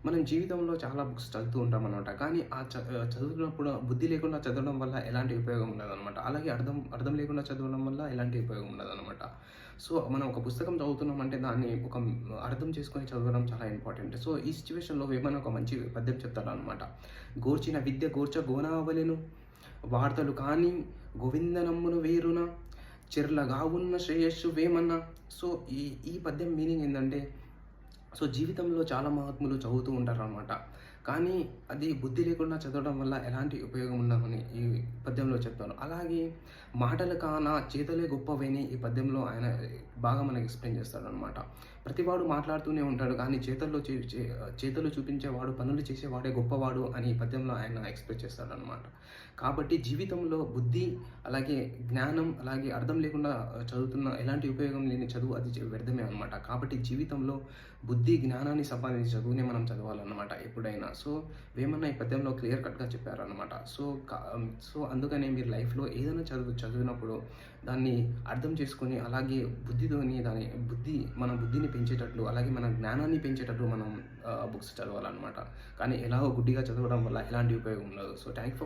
మనం జీవితంలో చాలా బుక్స్ చదువుతూ ఉంటామనమాట. కానీ చదువుతున్నప్పుడు బుద్ధి లేకుండా చదవడం వల్ల ఎలాంటి ఉపయోగం ఉండదనమాట. అలాగే అర్థం లేకుండా చదవడం వల్ల ఎలాంటి ఉపయోగం ఉండదనమాట. సో, మనం ఒక పుస్తకం చదువుతున్నామంటే దాన్ని అర్థం చేసుకొని చదవడం చాలా ఇంపార్టెంట్. సో, ఈ సిట్యుయేషన్‌లో వేమన ఒక మంచి పద్యం చెప్తాడనమాట. "గోర్చిన విద్య గోర్చ గోనావలెను, వార్తలు కాని గోవిందనమ్మును వేరున, చెర్లగావున్న శ్రేయస్సు వేమన." సో, ఈ ఈ పద్యం మీనింగ్ ఏందంటే, సో, జీవితంలో చాలా మహాత్ములు చదువుతూ ఉంటారనమాట. కానీ అది బుద్ధి లేకుండా చదవడం వల్ల ఎలాంటి ఉపయోగం ఉండదని ఈ పద్యంలో చెప్తారు. అలాగే మాటలు కాన చేతలే గొప్పవని ఈ పద్యంలో ఆయన బాగా మనకి ఎక్స్‌ప్లెయిన్ చేస్తాడనమాట. ప్రతివాడు మాట్లాడుతూనే ఉంటాడు కానీ చేతలు చూపించేవాడు, పనులు చేసేవాడే గొప్పవాడు అని ఈ పద్యంలో ఆయన ఎక్స్‌ప్రెస్ చేస్తాడనమాట. కాబట్టి జీవితంలో బుద్ధి, అలాగే జ్ఞానం, అలాగే అర్థం లేకుండా చదువుతున్న ఎలాంటి ఉపయోగం లేని చదువు అది వ్యర్థమే అనమాట. కాబట్టి జీవితంలో బుద్ధి, జ్ఞానాన్ని సంపాదించే చదువునే మనం చదవాలన్నమాట ఎప్పుడైనా. సో, వేమన్న ఈ పద్యంలో క్లియర్ కట్‌గా చెప్పారనమాట. సో, అందుకనే మీరు లైఫ్‌లో ఏదైనా చదివినప్పుడు దాన్ని అర్థం చేసుకొని, అలాగే మన బుద్ధిని పెంచేటట్లు, అలాగే మన జ్ఞానాన్ని పెంచేటట్లు మనం బుక్స్ చదవాలన్నమాట. కానీ ఎలాగో గుడ్డిగా చదవడం వల్ల ఎలాంటి ఉపయోగం ఉండదు. So, thank you for